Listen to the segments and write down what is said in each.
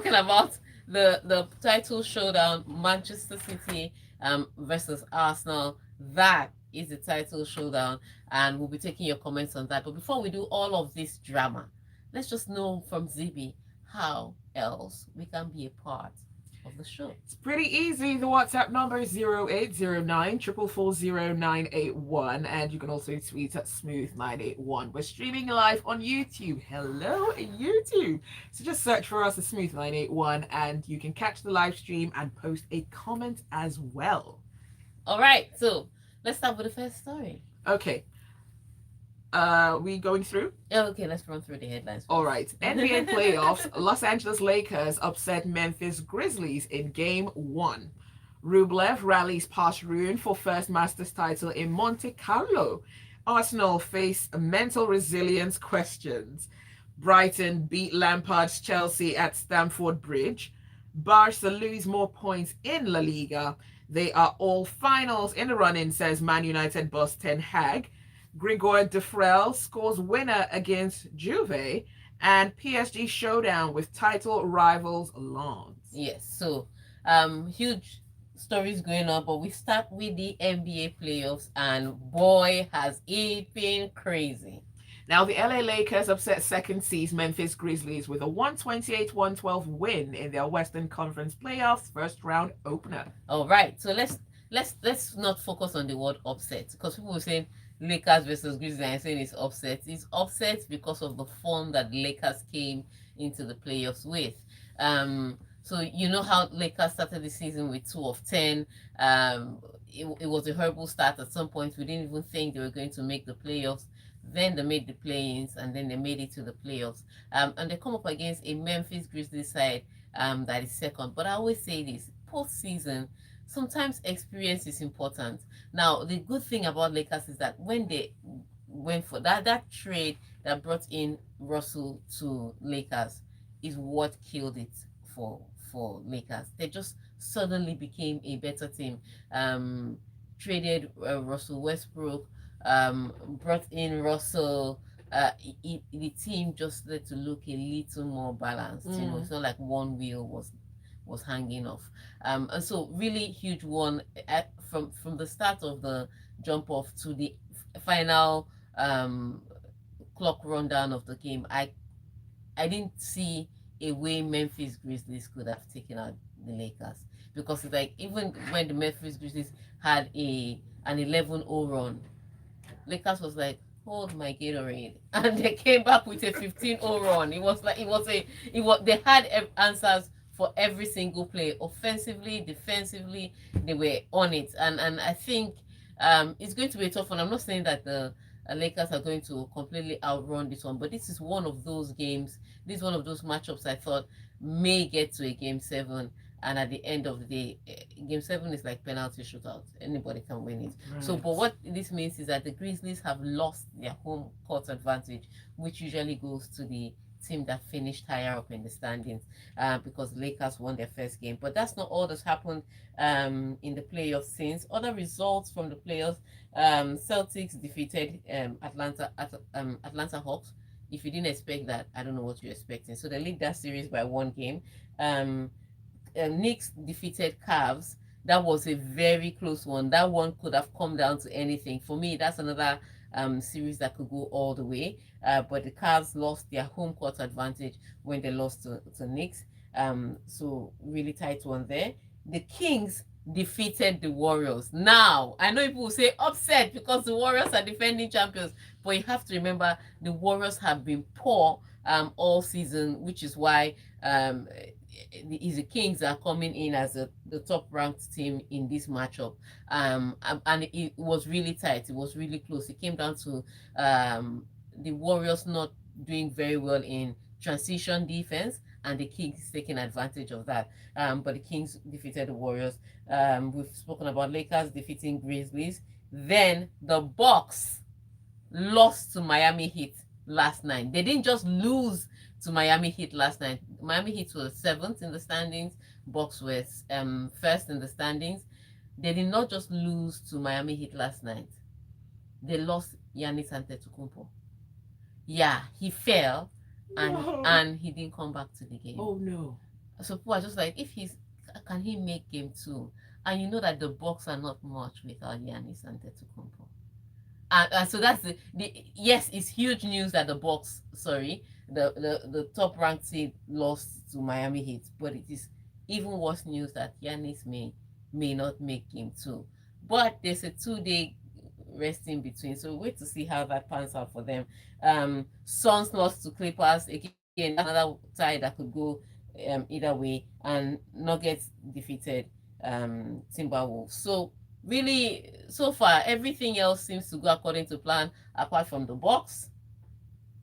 talking about the title showdown, Manchester City versus Arsenal. That is the title showdown, and we'll be taking your comments on that. But before we do all of this drama, let's just know from Zibby how else we can be a part of the show. It's pretty easy. The WhatsApp number is 0809 4440981, and you can also tweet at Smooth981. We're streaming live on YouTube. Hello, YouTube. So just search for us at Smooth981, and you can catch the live stream and post a comment as well. All right, so let's start with the first story. Okay. We going through? Okay, let's run through the headlines first. All right. NBA playoffs. Los Angeles Lakers upset Memphis Grizzlies in Game 1. Rublev rallies past ruin for first Masters title in Monte Carlo. Arsenal face mental resilience questions. Brighton beat Lampard's Chelsea at Stamford Bridge. Barca lose more points in La Liga. They are all finals in the run-in, says Man United boss Ten Hag. Grigor Defrel scores winner against Juve, and PSG showdown with title rivals Lens. Yes, so huge stories going on, but we start with the NBA playoffs, and boy, has it been crazy. Now, the LA Lakers upset second seed Memphis Grizzlies with a 128-112 win in their Western Conference playoffs first round opener. All right, so let's not focus on the word upset, because people were saying Lakers versus Grizzlies and saying it's upset. It's upset because of the form that the Lakers came into the playoffs with. So you know how Lakers started the season with 2 of 10. It was a horrible start. At some point, we didn't even think they were going to make the playoffs. Then they made the play-ins, and then they made it to the playoffs. And they come up against a Memphis Grizzlies side that is second. But I always say this, postseason, sometimes experience is important. Now, the good thing about Lakers is that when they went for that trade that brought in Russell to Lakers is what killed it for Lakers. They just suddenly became a better team. Traded Russell Westbrook, brought in Russell. The team just started to look a little more balanced. You know, it's not like one wheel was hanging off. And so really huge one from the start of the jump off to the final clock rundown of the game. I didn't see a way Memphis Grizzlies could have taken out the Lakers, because it's like even when the Memphis Grizzlies had an 11-0 run, Lakers was like, hold my Gatorade, and they came back with a 15-0 run. It was they had answers for every single play, offensively, defensively. They were on it, and I think it's going to be a tough one. I'm not saying that the Lakers are going to completely outrun this one, but this is one of those games. This is one of those matchups I thought may get to a game 7. And at the end of the day, game 7 is like penalty shootout. Anybody can win it. Right. So, but what this means is that the Grizzlies have lost their home court advantage, which usually goes to the team that finished higher up in the standings, because the Lakers won their first game. But that's not all that's happened in the playoffs since. Other results from the playoffs, Celtics defeated Atlanta Hawks. If you didn't expect that, I don't know what you're expecting. So they lead that series by 1 game. Knicks defeated Cavs. That was a very close one. That one could have come down to anything. For me, that's another series that could go all the way. But the Cavs lost their home court advantage when they lost to Knicks. So really tight one there. The Kings defeated the Warriors. Now, I know people will say upset because the Warriors are defending champions, but you have to remember the Warriors have been poor all season, which is why the Kings are coming in as the top-ranked team in this matchup. And it was really tight. It was really close. It came down to the Warriors not doing very well in transition defense, and the Kings taking advantage of that. But the Kings defeated the Warriors. We've spoken about Lakers defeating Grizzlies. Then the Bucks lost to Miami Heat last night. They didn't just lose to Miami Heat last night. Miami Heat was 7th in the standings. Bucks were 1st in the standings. They did not just lose to Miami Heat last night. They lost Giannis Antetokounmpo. Yeah, he fell and he didn't come back to the game. Oh no. So people are just like, if he's, can he make game 2? And you know that the Bucks are not much without Giannis Antetokounmpo. And so that's the yes, it's huge news that the Bucks, sorry, the top ranked seed lost to Miami Heat, but it is even worse news that Giannis may not make game 2. But there's a 2 day rest in between, so wait to see how that pans out for them. Suns lost to Clippers again. That's another tie that could go either way, and Nuggets defeated Timberwolves. So really, so far everything else seems to go according to plan, apart from the Bucks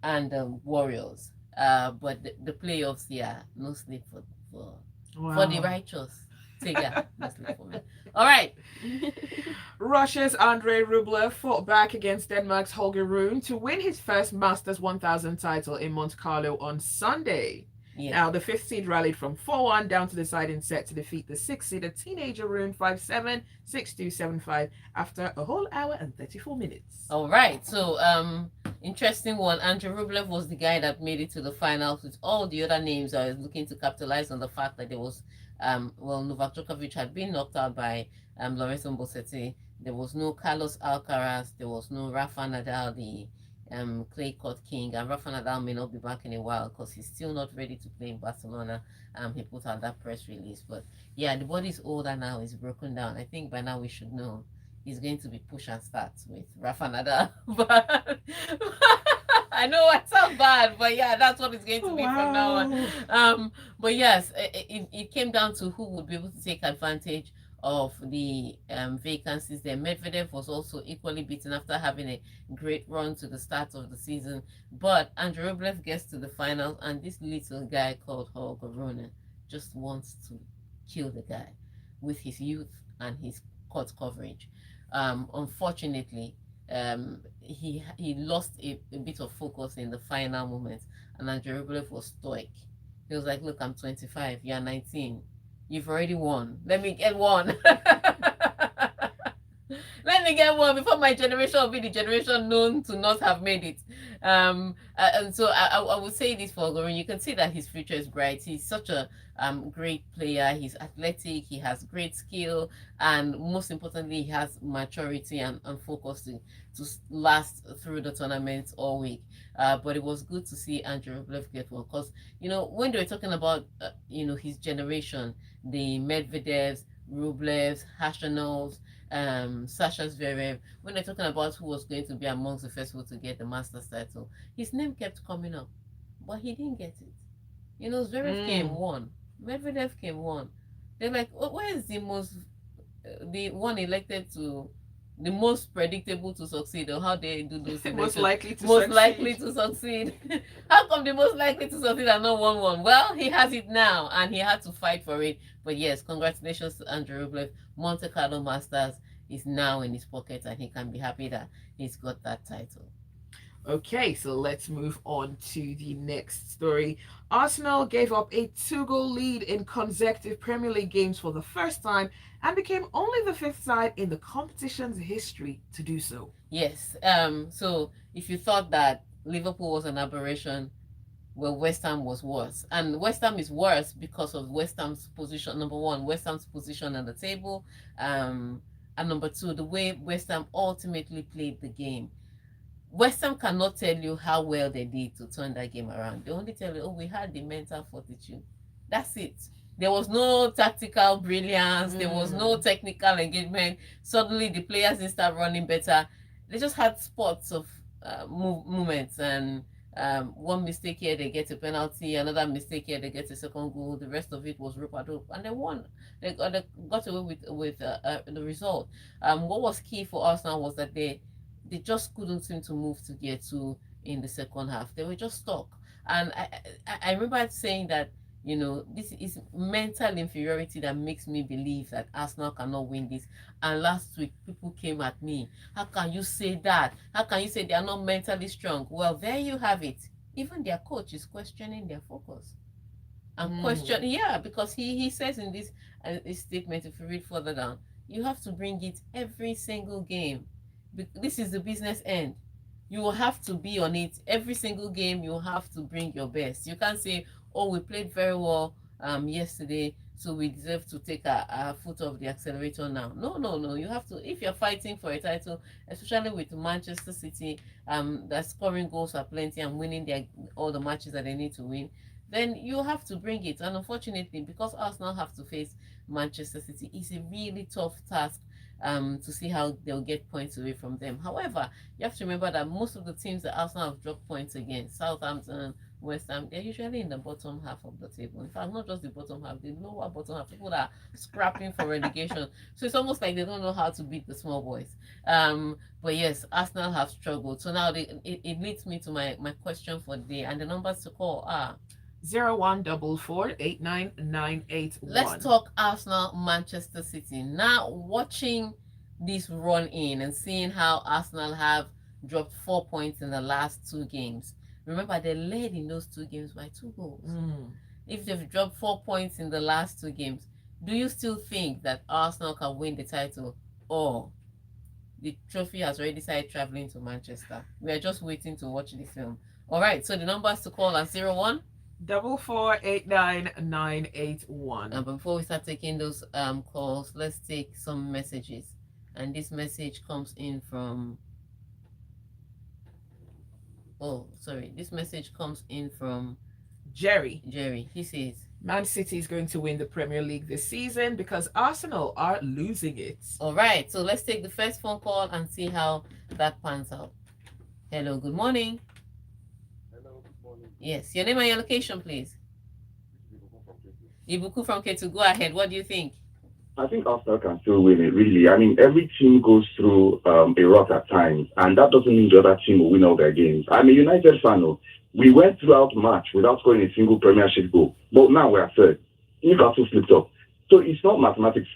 and the Warriors. But the playoffs, yeah, no sleep for the righteous. Tega, no sleep for me. All right. Russia's Andrei Rublev fought back against Denmark's Holger Rune to win his first Masters 1000 title in Monte Carlo on Sunday. Yeah. Now, the fifth seed rallied from 4-1 down to the deciding set to defeat the sixth-seeded teenager Rune 5-7, 6-2, 7-5 after a whole hour and 34 minutes. All right. So, interesting one. Andrei Rublev was the guy that made it to the finals with all the other names. I was looking to capitalize on the fact that there was, Novak Djokovic had been knocked out by Lorenzo Musetti. There was no Carlos Alcaraz. There was no Rafa Nadal, the clay court king, and Rafa Nadal may not be back in a while because he's still not ready to play in Barcelona. He put out that press release, but yeah, the body's older now, he's broken down. I think by now we should know he's going to be push and start with Rafa Nadal. But I know it sounds bad, but yeah, that's what it's going to be from now on. But yes, it came down to who would be able to take advantage of the vacancies there. Medvedev was also equally beaten after having a great run to the start of the season. But Andrei Rublev gets to the finals, and this little guy called Holger Rune just wants to kill the guy with his youth and his court coverage. Unfortunately, he lost a bit of focus in the final moments, and Andrei Rublev was stoic. He was like, look, I'm 25, you're 19. You've already won. Let me get one. Let me get one before my generation will be the generation known to not have made it. And so I would say this for Gorin. You can see that his future is bright. He's such a great player. He's athletic. He has great skill. And most importantly, he has maturity and focus to last through the tournament all week. But it was good to see Andrei Rublev get one. Because, when they were talking about, his generation, the Medvedevs, Rublevs, Hashanovs, Sasha Zverev, when they're talking about who was going to be amongst the first people to get the Masters title, his name kept coming up, but he didn't get it. Zverev came one, Medvedev came one. They're like, where is the one elected to the most predictable to succeed, or how they do those things? Most likely to succeed. How come the most likely to succeed are not one? Well, he has it now, and he had to fight for it. But yes, congratulations to Andrei Rublev. Monte Carlo Masters is now in his pocket, and he can be happy that he's got that title. Okay, so let's move on to the next story. Arsenal gave up a 2-goal lead in consecutive Premier League games for the first time and became only the fifth side in the competition's history to do so. Yes. So if you thought that Liverpool was an aberration, well, West Ham was worse. And West Ham is worse because of West Ham's position. Number one, West Ham's position on the table. And number two, the way West Ham ultimately played the game. West Ham cannot tell you how well they did to turn that game around. They only tell you, we had the mental fortitude. That's it. There was no tactical brilliance. There was no technical engagement. Suddenly, the players didn't start running better. They just had spots of movements, and one mistake here, they get a penalty. Another mistake here, they get a second goal. The rest of it was rope and rope, and they won. They got away with the result. What was key for Arsenal was that they just couldn't seem to move to gear 2 in the second half. They were just stuck. And I remember saying that, this is mental inferiority that makes me believe that Arsenal cannot win this. And last week, people came at me. How can you say that? How can you say they are not mentally strong? Well, there you have it. Even their coach is questioning their focus. And because he says in this statement, if you read further down, you have to bring it every single game. This is the business end. You will have to be on it every single game. You have to bring your best. You can't say, we played very well yesterday, so we deserve to take our foot off the accelerator now. No, no, no. You have to, if you're fighting for a title, especially with Manchester City, that scoring goals are plenty and winning all the matches that they need to win, then you have to bring it. And unfortunately, because Arsenal have to face Manchester City, it's a really tough task to see how they'll get points away from them. However, you have to remember that most of the teams that Arsenal have dropped points against, Southampton, West Ham, they're usually in the bottom half of the table. In fact, not just the bottom half, the lower bottom half, people that are scrapping for relegation. So it's almost like they don't know how to beat the small boys. But yes, Arsenal have struggled. So now it leads me to my question for the day, and the numbers to call are 0144899881. Let's talk Arsenal, Manchester City. Now, watching this run in and seeing how Arsenal have dropped 4 points in the last 2 games. Remember, they led in those 2 games by 2 goals. If they've dropped 4 points in the last 2 games, do you still think that Arsenal can win the title, or the trophy has already started traveling to Manchester? We are just waiting to watch the film. All right, so the numbers to call are 01 44899881. And before we start taking those calls, let's take some messages. And this message comes in from this message comes in from Jerry. He says, Man City is going to win the Premier League this season because Arsenal are losing it. All right, so let's take the first phone call and see how that pans out. Hello, good morning. Hello, good morning. Yes, your name and your location, please. Ibuku from Ketu, go ahead. What do you think? I think Arsenal can still win it, really. I mean, every team goes through a rut at times, and that doesn't mean the other team will win all their games. I'm a United fan. We went throughout March without scoring a single Premiership goal, but now we're third. Newcastle slipped up. So it's not mathematics.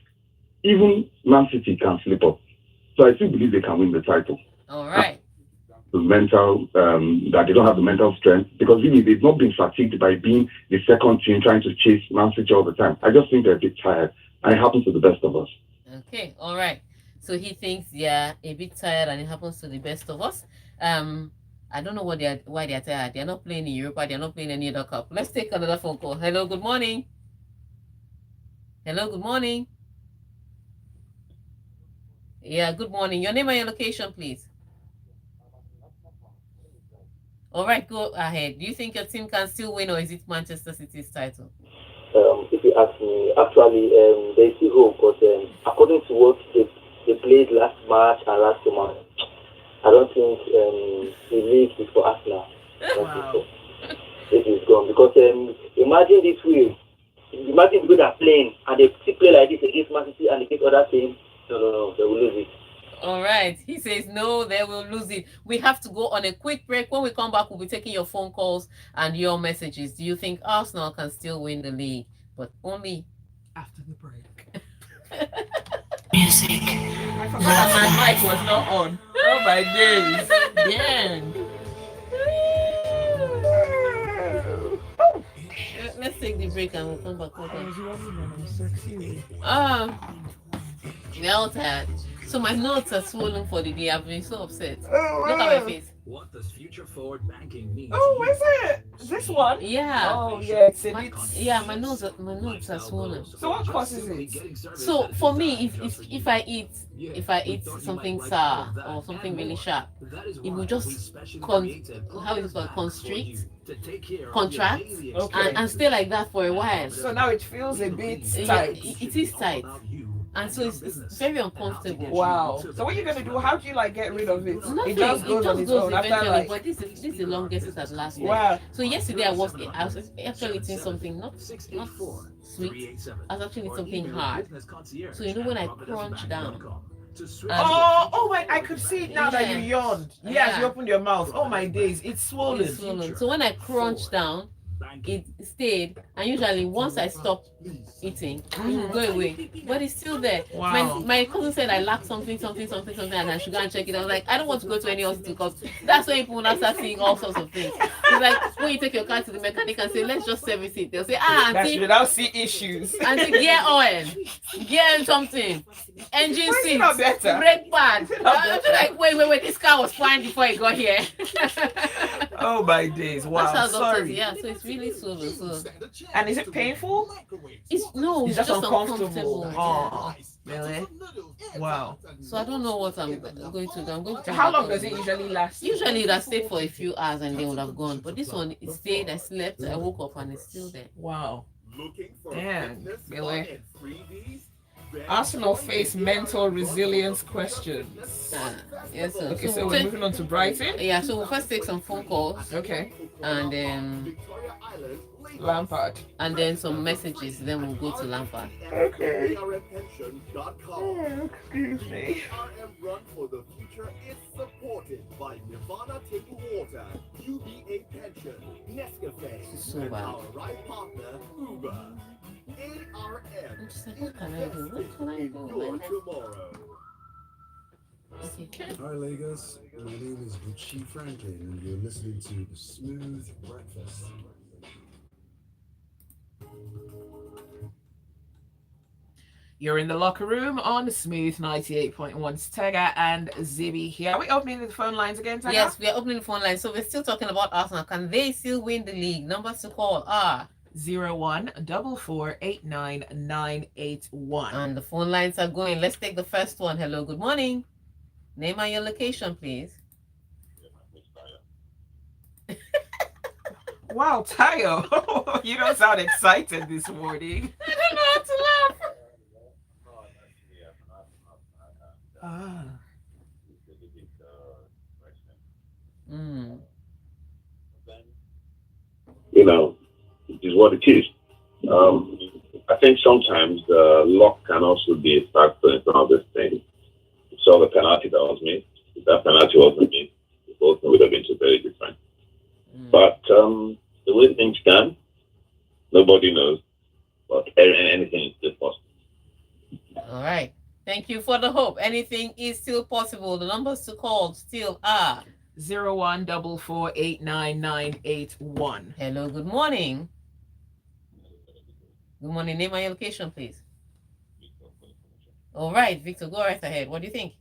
Even Man City can slip up. So I still believe they can win the title. All right. The mental, that they don't have the mental strength, because really they've not been fatigued by being the second team trying to chase Man City all the time. I just think they're a bit tired, and it happens to the best of us. Okay, all right. So he thinks they're a bit tired, and it happens to the best of us. I don't know why they're tired. They're not playing in Europa. They're not playing any other cup. Let's take another phone call. Hello, good morning. Hello, good morning. Yeah, good morning. Your name and your location, please. All right, go ahead. Do you think your team can still win, or is it Manchester City's title? If you ask me, actually, they still hope, but according to what they played last March and last month, I don't think the league is for Arsenal. Wow. It is gone, because imagine this way. Imagine people that are playing and they still play like this against Man City and against other teams. No, they will lose it. All right. He says, no, they will lose it. We have to go on a quick break. When we come back, we'll be taking your phone calls and your messages. Do you think Arsenal can still win the league? But only After the break. music. I forgot my mic was not on. Oh my days. Dang. Let's take the break and we'll come back. We're all tired. So my notes are swollen for the day. I've been so upset. Oh, Look at my face. What does future forward banking mean? Oh, is it? This one? Yeah. Oh, yeah. It's a My, bit... yeah, my notes are swollen. So what causes it? So for me, if I eat something sour or something really sharp, it will just contract, Okay. and stay like that for a while. So now it feels a bit Yeah, tight. it is tight, and so it's very uncomfortable. Wow. So what are you going to do? How do you like get rid of it? Nothing. It just goes on its own after eventually, like... but this is the longest it has lasted. Wow. So yesterday I was actually eating something not sweet. I was actually eating something hard. So you know when I crunch down. Oh my! I could see it now that you yawned. Yes, Yeah. you opened your mouth. Oh my days, it's swollen. It's swollen. So when I crunch down, it stayed, and usually once I stop eating, it will go away, but it's still there. Wow. My cousin said I lack something, and I should go and check it. I was like, I don't want to go to any hospital, because that's when people now start seeing all sorts of things. It's like when you take your car to the mechanic and say, let's just service it, they'll say, That's auntie, without see issues. gear oil, gear something, engine Why is it seat, not better? brake pad. Not I was better? like, wait, this car was fine before it got here. Oh my days! Wow, That's how doctors, sorry. yeah. So it's really swollen. So And is it painful? it's no, It's it's just just uncomfortable. uncomfortable. Oh, really? Wow. So I don't know what I'm going to do. I'm going to. So how long does it usually last? Usually it has stayed for a few hours and they would have gone. But this one, it stayed. I slept. I woke up and it's still there. Wow. Damn, really? Arsenal face mental resilience questions. Yes, sir. Okay, so we're moving on to Brighton. Yeah, so we'll first take some phone calls. Okay. And then Lampard. And then some messages. Then we'll go to Lampard. Okay. Excuse me. Run for the Future is supported by Nirvana Table Water, UBA Pension, Nescafe, So and bad. our right partner, Uber. I'm just like, what can I do? ARM. What can I do? Your tomorrow. Okay. Hi Lagos, my name is Gucci Franklin and you're listening to The Smooth Breakfast. You're in the locker room on Smooth 98.1. Tega and Zibby here. Are we opening the phone lines again, Tega? Yes, we are opening the phone line. So we're still talking about Arsenal. Can they still win the league? Numbers to call are 01448991. And the phone lines are going. Let's take the first one. Hello, good morning. Name and your location, please. Wow, Tayo, you don't sound excited this morning. I don't know how to laugh. Ah. Mm. You know, it is what it is. I think sometimes luck can also be a factor in some of these things. You saw the penalty that was made. If that penalty wasn't made, the whole thing would have been so very different. But the way things stand, nobody knows. But anything is still possible. All right. Thank you for the hope. Anything is still possible. The numbers to call still are 0144899181. Hello, good morning. Good morning. Name and your location, please. All right, Victor, go right ahead. What do you think?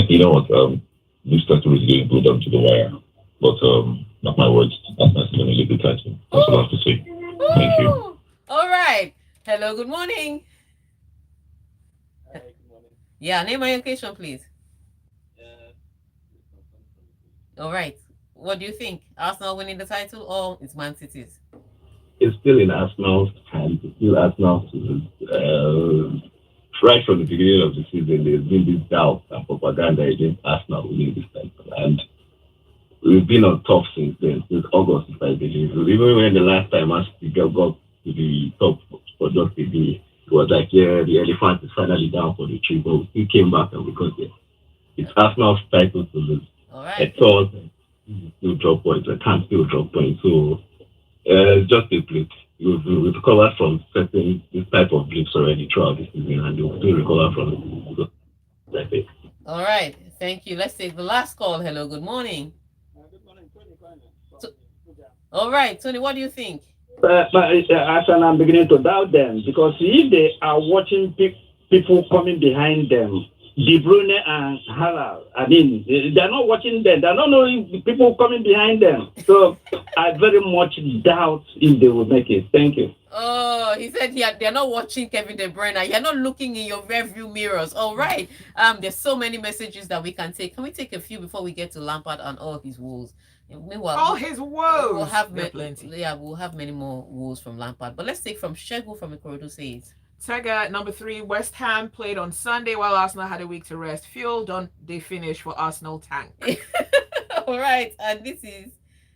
You know what? This title is getting pulled down to the wire. But not my words. That's not going to leave the title. That's all I have to say. Thank you. All right. Hello, good morning. Hi, good morning. Yeah, name and your location, please. All right. What do you think? Arsenal winning the title or it's Man City's? It's still in Arsenal's hands. It's still Arsenal's. Right from the beginning of the season, there's been this doubt and propaganda against Arsenal winning this title. And we've been on top since then, since August, if I believe. Even when the last time Arsenal got to the top for just a day, it was like, yeah, the elephant is finally down for the tree, but we still came back and we got there. It's Arsenal's title to lose. All right. I thought still drop points. I can't still drop points. So just a blip. We've recovered from certain this type of blips already throughout the season, and we'll still recover from it. So that's it. All right. Thank you. Let's take the last call. Hello, good morning. Good morning, Tony. All right, Tony, what do you think? Arsenal, I'm beginning to doubt them because if they are watching people coming behind them, De Bruyne and Hala, I mean, they're not watching them. They're not knowing people coming behind them. So I very much doubt if they will make it. Thank you. Oh, he said they're not watching Kevin De Bruyne. You're not looking in your rearview mirrors. All right. There's so many messages that we can take. Can we take a few before we get to Lampard and all his woes? Meanwhile, all his woes. We'll have plenty. Yeah, we'll have many more woes from Lampard. But let's take from Shegu from Ikorodu says. Tega, number 3, West Ham played on Sunday while Arsenal had a week to rest. Fuel, don't they finish for Arsenal tank? All right, and this is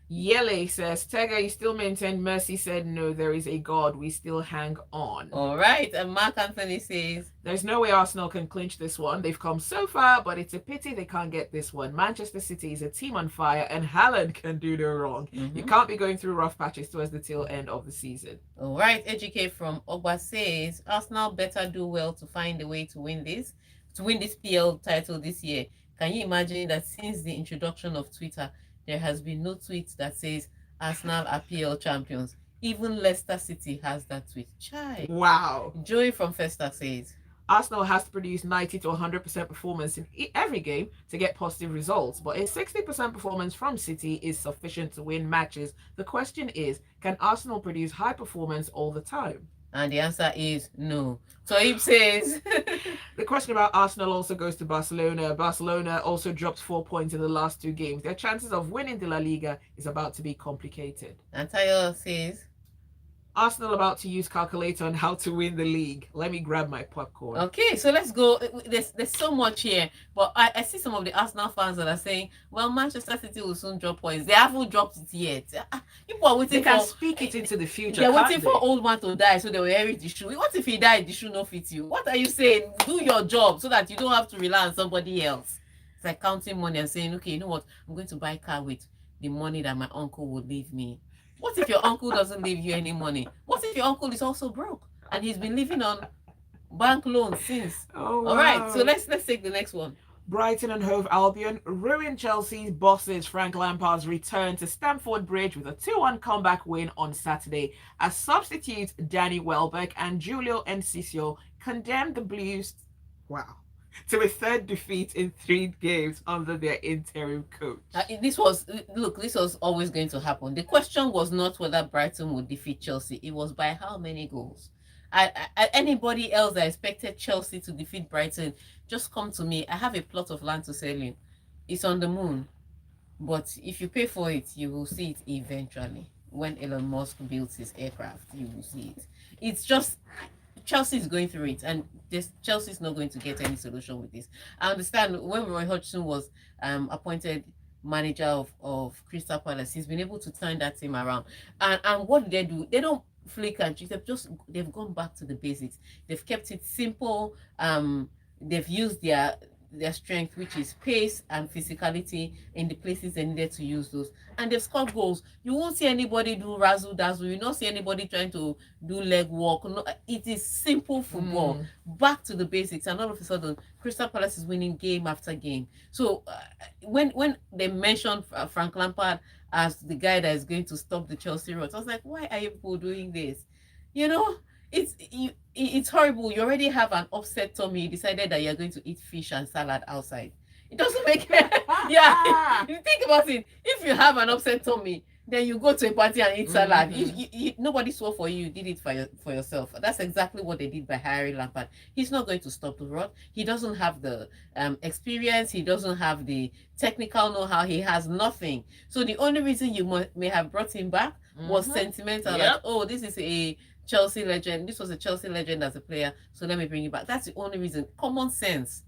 Yele says, Tega, you still maintain Mercy said no, there is a God, we still hang on. All right, and Mark Anthony says, there's no way Arsenal can clinch this one. They've come so far, but it's a pity they can't get this one. Manchester City is a team on fire and Haaland can do no wrong. You can't be going through rough patches towards the tail end of the season. All right, Educate from Ogba says, Arsenal better do well to find a way to win this PL title this year. Can you imagine that since the introduction of Twitter, there has been no tweet that says Arsenal are PL champions. Even Leicester City has that tweet. Chai. Wow. Joey from Festa says, Arsenal has to produce 90 to 100% performance in every game to get positive results, but a 60% performance from City is sufficient to win matches. The question is, can Arsenal produce high performance all the time? And the answer is no. So he says the question about Arsenal also goes to Barcelona. Barcelona also dropped 4 points in the last 2 games. Their chances of winning the La Liga is about to be complicated. And Tayo says Arsenal about to use calculator on how to win the league. Let me grab my popcorn. Okay, so let's go. There's so much here, but I see some of the Arsenal fans that are saying, well, Manchester City will soon drop points. They haven't dropped it yet. People are waiting. They can speak it into the future. They're waiting for old man to die so they will inherit the shoe. What if he died, the shoe not fit you? What are you saying? Do your job so that you don't have to rely on somebody else. It's like counting money and saying, okay, you know what? I'm going to buy a car with the money that my uncle would leave me. What if your uncle doesn't leave you any money? What if your uncle is also broke and he's been living on bank loans since? Oh, wow. All right, so let's take the next one. Brighton and Hove Albion ruined Chelsea's bosses Frank Lampard's return to Stamford Bridge with a 2-1 comeback win on Saturday as substitutes Danny Welbeck and Julio Enciso condemned the Blues to a 3rd defeat in 3 games under their interim coach. This was always going to happen. The question was not whether Brighton would defeat Chelsea. It was by how many goals. Anybody else that expected Chelsea to defeat Brighton, just come to me. I have a plot of land to sell you. It's on the moon. But if you pay for it, you will see it eventually. When Elon Musk builds his aircraft, you will see it. It's just Chelsea is going through it, and Chelsea is not going to get any solution with this. I understand when Roy Hodgson was appointed manager of Crystal Palace, he's been able to turn that team around. And what do? They don't flick and cheat. They've gone back to the basics. They've kept it simple. They've used their strength, which is pace and physicality, in the places they needed to use those, and they've scored goals. You won't see anybody do razzle dazzle. You don't see anybody trying to do leg walk. No, it is simple football, back to the basics, and all of a sudden Crystal Palace is winning game after game. So when they mentioned Frank Lampard as the guy that is going to stop the Chelsea rot, I was like, why are you people doing this? You know, it's horrible. You already have an upset tummy. You decided that you're going to eat fish and salad outside. It doesn't make yeah. You think about it. If you have an upset tummy, then you go to a party and eat salad. Nobody swore for you. You did it for yourself. That's exactly what they did by hiring Lampard. He's not going to stop the rot. He doesn't have the experience. He doesn't have the technical know-how. He has nothing. So the only reason you may have brought him back was sentimental. Like, oh, this is a Chelsea legend. This was a Chelsea legend as a player, so let me bring you back. That's the only reason. Common sense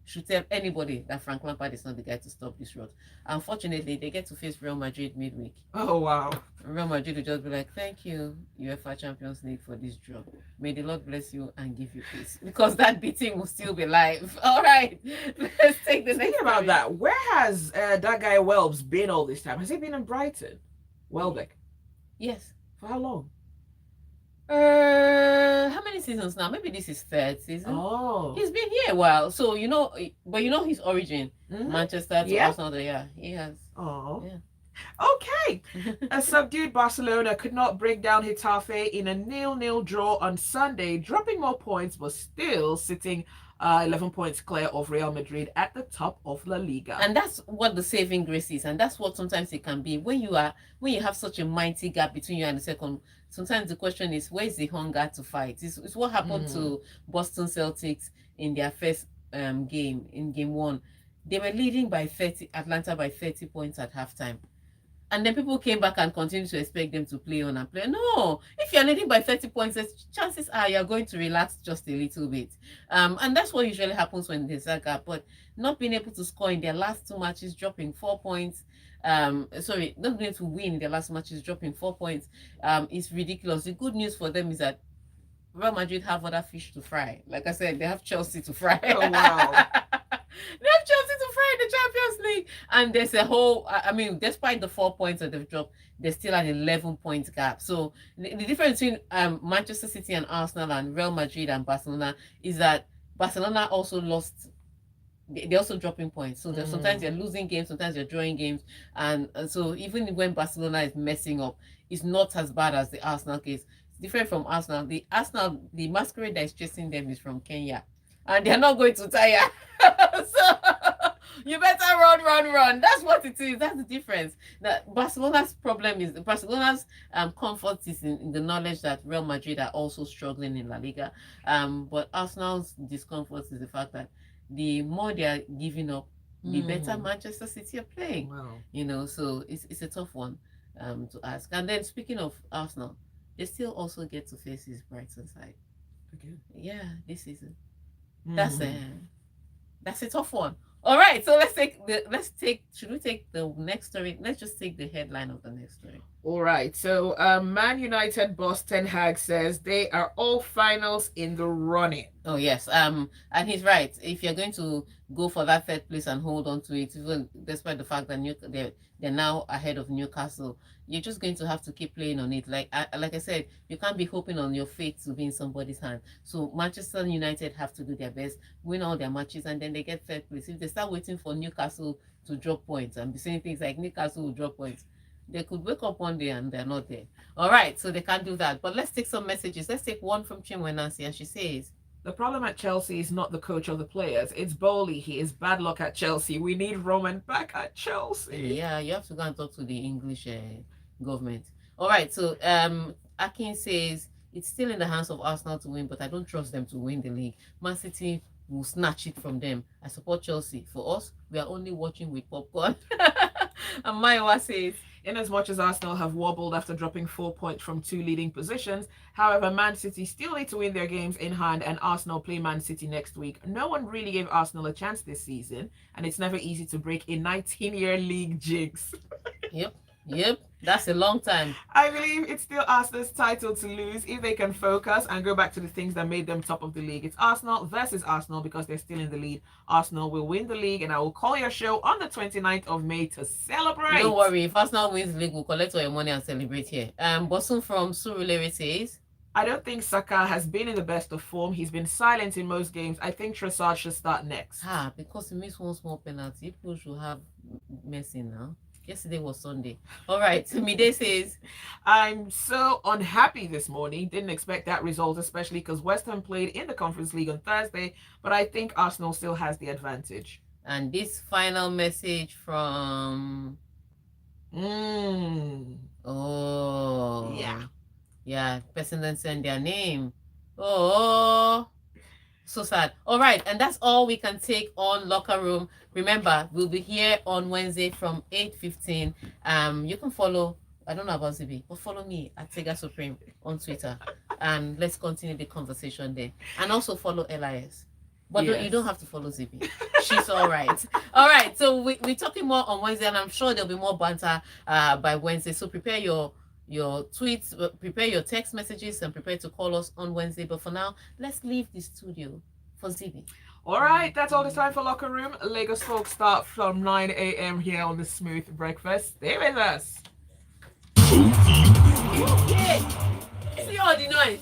should tell anybody that Frank Lampard is not the guy to stop this rot. Unfortunately, they get to face Real Madrid midweek. Oh, wow. Real Madrid will just be like, thank you, UEFA Champions League, for this draw. May the Lord bless you and give you peace. Because that beating will still be live. All right, let's take the next Think about that. Where has that guy Welbs been all this time? Has he been in Brighton? Welbeck? Yes. For how long? How many seasons now? Maybe this is 3rd season. Oh, He's been here a while, so but his origin, Manchester to Arsenal. Yeah, he has. Oh, yeah. Okay. A subdued Barcelona could not break down Getafe in a 0-0 draw on Sunday, dropping more points but still sitting 11 points clear of Real Madrid at the top of La Liga. And that's what the saving grace is, and that's what sometimes it can be when you have such a mighty gap between you and the second. Sometimes the question is, where is the hunger to fight? It's what happened to Boston Celtics in their first game, in game 1. They were leading by 30, Atlanta by 30 points at halftime. And then people came back and continued to expect them to play on and play. No, if you're leading by 30 points, chances are you're going to relax just a little bit. And that's what usually happens when there's a gap. But not being able to score in their last 2 matches, dropping 4 points. Not being able to win in their last matches, dropping 4 points, is ridiculous. The good news for them is that Real Madrid have other fish to fry. Like I said, they have Chelsea to fry. Oh, wow. They have Chelsea to fry in the Champions League. And there's a whole, despite the 4 points that they've dropped, there's still an 11-point gap. So the difference between Manchester City and Arsenal and Real Madrid and Barcelona is that Barcelona also lost. They're also dropping points. So sometimes they're losing games, sometimes they're drawing games. And so even when Barcelona is messing up, it's not as bad as the Arsenal case. different from Arsenal. The masquerade that is chasing them is from Kenya, and they're not going to tire. So you better run. That's what it is. That's the difference. That Barcelona's problem is Barcelona's comfort is in the knowledge that Real Madrid are also struggling in La Liga. But Arsenal's discomfort is the fact that the more they are giving up, the better Manchester City are playing. Wow. So it's a tough one to ask. And then speaking of Arsenal, they still also get to face his Brighton side. Again. Yeah, this season. That's a tough one. All right, so should we take the next story? Let's just take the headline of the next story. All right. So Man United boss Ten Hag says they are all finals in the running. Oh yes. And he's right. If you're going to go for that third place and hold on to it, even despite the fact that they're now ahead of Newcastle, you're just going to have to keep playing on it. Like I said, you can't be hoping on your fate to be in somebody's hand. So Manchester United have to do their best, win all their matches, and then they get third place. If they start waiting for Newcastle to drop points and be saying things like Newcastle will drop points, they could wake up one day and they're not there. All right, so they can't do that. But let's take some messages. Let's take one from Chinwe Nancy, and she says, the problem at Chelsea is not the coach or the players. It's Bowley. He is bad luck at Chelsea. We need Roman back at Chelsea. Yeah, you have to go and talk to the English government. All right, so Akin says, it's still in the hands of Arsenal to win, but I don't trust them to win the league. Man City will snatch it from them. I support Chelsea. For us, we are only watching with popcorn. And Maiwa says, in as much as Arsenal have wobbled after dropping 4 points from 2 leading positions, however, Man City still need to win their games in hand, and Arsenal play Man City next week. No one really gave Arsenal a chance this season, and it's never easy to break a 19-year league jinx. Yep, that's a long time. I believe it's still Arsenal's title to lose if they can focus and go back to the things that made them top of the league. It's Arsenal versus Arsenal because they're still in the lead. Arsenal will win the league, and I will call your show on the 29th of May to celebrate. Don't worry, if Arsenal wins the league, we'll collect all your money and celebrate here. Bosun from Surulere says, I don't think Saka has been in the best of form. He's been silent in most games. I think Trossard should start next. Because he missed one small penalty. People should have Messi now. Yesterday was Sunday. All right. Mide says, I'm so unhappy this morning. Didn't expect that result, especially because West Ham played in the Conference League on Thursday. But I think Arsenal still has the advantage. And this final message from... Oh. Yeah. Person didn't send their name. Oh. So sad. All right, and that's all we can take on Locker Room. Remember, we'll be here on Wednesday from 8:15. You can follow, I don't know about Zibby, but follow me at Tega Supreme on Twitter, and let's continue the conversation there. And also follow LIS. But you don't have to follow Zibby. She's all right. All right, so we're talking more on Wednesday, and I'm sure there'll be more banter by Wednesday. So prepare your tweets, prepare your text messages, and prepare to call us on Wednesday. But for now, let's leave the studio for Zibby. All right, that's all the time for Locker Room. Lagos folks start from 9 a.m. here on the Smooth Breakfast. Stay with us. Yeah. See all the noise.